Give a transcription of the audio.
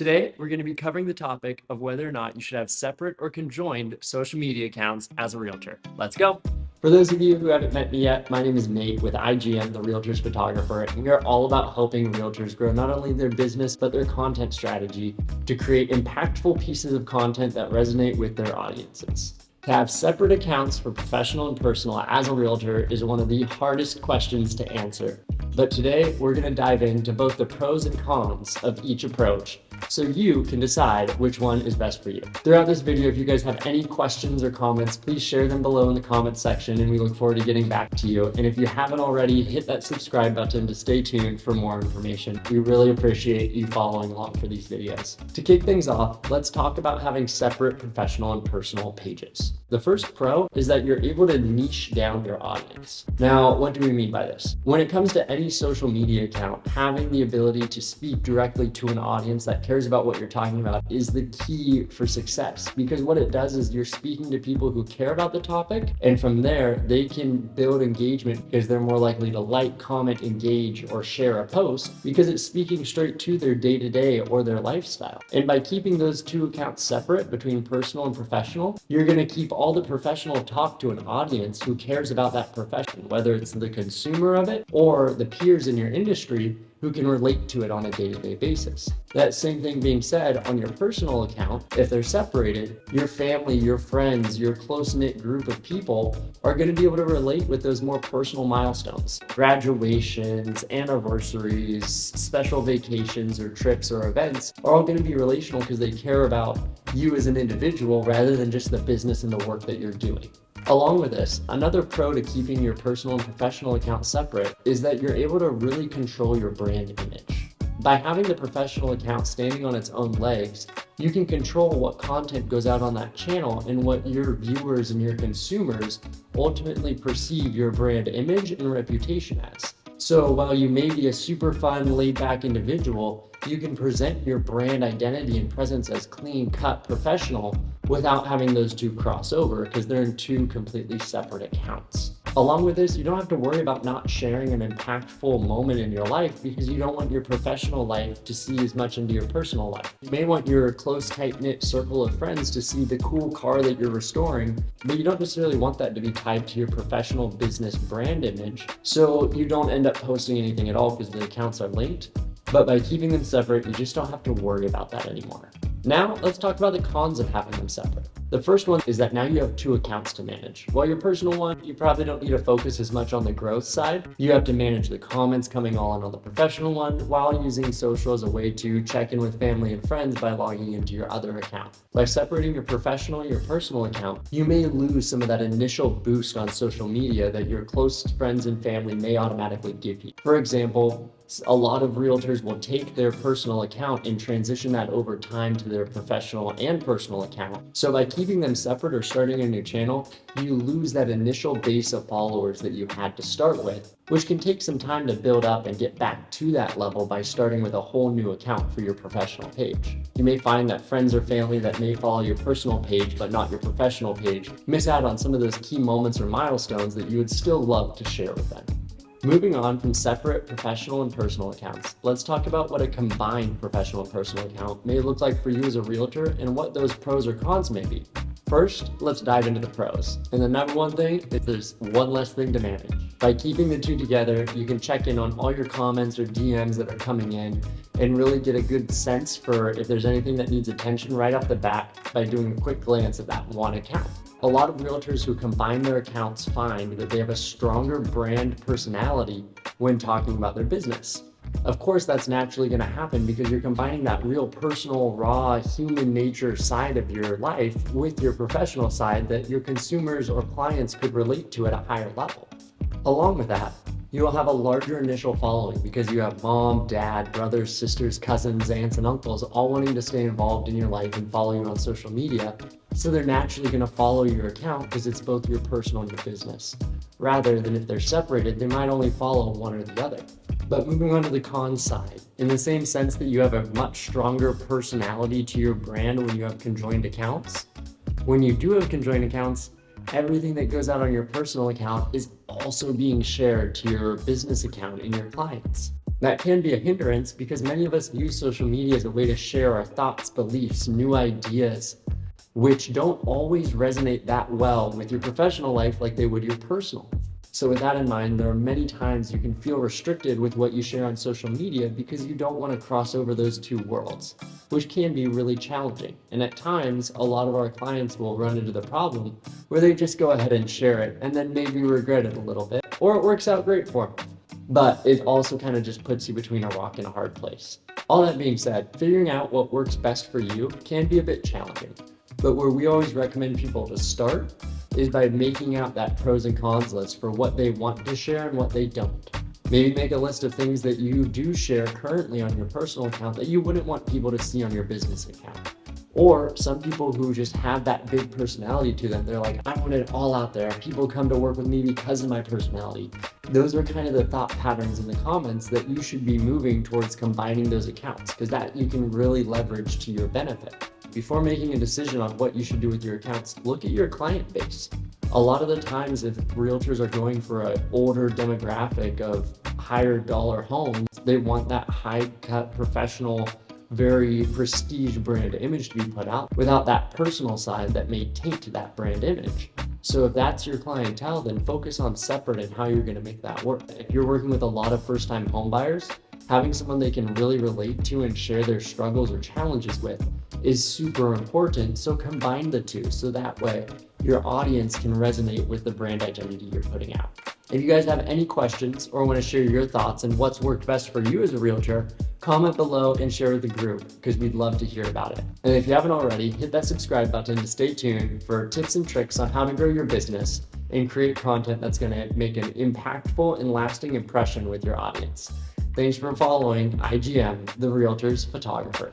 Today, we're going to be covering the topic of whether or not you should have separate or conjoined social media accounts as a realtor. Let's go. For those of you who haven't met me yet, my name is Nate with IGN, the Realtors Photographer, and we are all about helping realtors grow not only their business, but their content strategy to create impactful pieces of content that resonate with their audiences. To have separate accounts for professional and personal as a realtor is one of the hardest questions to answer. But today, we're going to dive into both the pros and cons of each approach so you can decide which one is best for you. Throughout this video, if you guys have any questions or comments, please share them below in the comments section and we look forward to getting back to you. And if you haven't already, hit that subscribe button to stay tuned for more information. We really appreciate you following along for these videos. To kick things off, let's talk about having separate professional and personal pages. The first pro is that you're able to niche down your audience. Now, what do we mean by this? When it comes to any social media account, having the ability to speak directly to an audience that cares about what you're talking about is the key for success, because what it does is you're speaking to people who care about the topic, and from there they can build engagement because they're more likely to like, comment, engage, or share a post because it's speaking straight to their day-to-day or their lifestyle. And by keeping those two accounts separate between personal and professional, you're going to keep all the professional talk to an audience who cares about that profession, whether it's the consumer of it or the peers in your industry who can relate to it on a day-to-day basis. That same thing being said, on your personal account, if they're separated, your family, your friends, your close-knit group of people are going to be able to relate with those more personal milestones. Graduations, anniversaries, special vacations or trips or events are all going to be relational because they care about you as an individual rather than just the business and the work that you're doing. Along with this, another pro to keeping your personal and professional accounts separate is that you're able to really control your brand image. By having the professional account standing on its own legs, you can control what content goes out on that channel and what your viewers and your consumers ultimately perceive your brand image and reputation as. So while you may be a super fun, laid-back individual, you can present your brand identity and presence as clean-cut professional without having those two cross over because they're in two completely separate accounts. Along with this, you don't have to worry about not sharing an impactful moment in your life because you don't want your professional life to see as much into your personal life. You may want your close, tight-knit circle of friends to see the cool car that you're restoring, but you don't necessarily want that to be tied to your professional business brand image, so you don't end up posting anything at all because the accounts are linked. But by keeping them separate, you just don't have to worry about that anymore. Now, let's talk about the cons of having them separate. The first one is that now you have two accounts to manage. While your personal one, you probably don't need to focus as much on the growth side. You have to manage the comments coming all in on the professional one while using social as a way to check in with family and friends by logging into your other account. By separating your professional and your personal account, you may lose some of that initial boost on social media that your close friends and family may automatically give you. For example, a lot of realtors will take their personal account and transition that over time to their professional and personal account. So by keeping them separate or starting a new channel, you lose that initial base of followers that you had to start with, which can take some time to build up and get back to that level by starting with a whole new account for your professional page. You may find that friends or family that may follow your personal page but not your professional page miss out on some of those key moments or milestones that you would still love to share with them. Moving on from separate professional and personal accounts, let's talk about what a combined professional and personal account may look like for you as a realtor and what those pros or cons may be. First, let's dive into the pros. And the number one thing is there's one less thing to manage. By keeping the two together, you can check in on all your comments or DMs that are coming in and really get a good sense for if there's anything that needs attention right off the bat by doing a quick glance at that one account. A lot of realtors who combine their accounts find that they have a stronger brand personality when talking about their business. Of course, that's naturally going to happen because you're combining that real personal, raw, human nature side of your life with your professional side that your consumers or clients could relate to at a higher level. Along with that, you will have a larger initial following because you have mom, dad, brothers, sisters, cousins, aunts, and uncles all wanting to stay involved in your life and follow you on social media. So they're naturally going to follow your account because it's both your personal and your business. Rather than if they're separated, they might only follow one or the other. But moving on to the con side, in the same sense that you have a much stronger personality to your brand when you have conjoined accounts, when you do have conjoined accounts, everything that goes out on your personal account is also being shared to your business account and your clients. That can be a hindrance because many of us use social media as a way to share our thoughts, beliefs, new ideas, which don't always resonate that well with your professional life like they would your personal. So with that in mind, there are many times you can feel restricted with what you share on social media because you don't want to cross over those two worlds, which can be really challenging. And at times, a lot of our clients will run into the problem where they just go ahead and share it and then maybe regret it a little bit, or it works out great for them. But it also kind of just puts you between a rock and a hard place. All that being said, figuring out what works best for you can be a bit challenging. But where we always recommend people to start is by making out that pros and cons list for what they want to share and what they don't. Maybe make a list of things that you do share currently on your personal account that you wouldn't want people to see on your business account. Or some people who just have that big personality to them, they're like, I want it all out there. People come to work with me because of my personality. Those are kind of the thought patterns in the comments that you should be moving towards combining those accounts, because that you can really leverage to your benefit. Before making a decision on what you should do with your accounts, look at your client base. A lot of the times, if realtors are going for an older demographic of higher dollar homes, they want that high cut professional, very prestige brand image to be put out without that personal side that may taint that brand image. So if that's your clientele, then focus on separate and how you're going to make that work. If you're working with a lot of first-time home buyers, having someone they can really relate to and share their struggles or challenges with is super important. So combine the two so that way your audience can resonate with the brand identity you're putting out. If you guys have any questions or want to share your thoughts and what's worked best for you as a realtor, comment below and share with the group because we'd love to hear about it. And if you haven't already, hit that subscribe button to stay tuned for tips and tricks on how to grow your business and create content that's going to make an impactful and lasting impression with your audience. Thanks for following IGM, the Realtor's Photographer.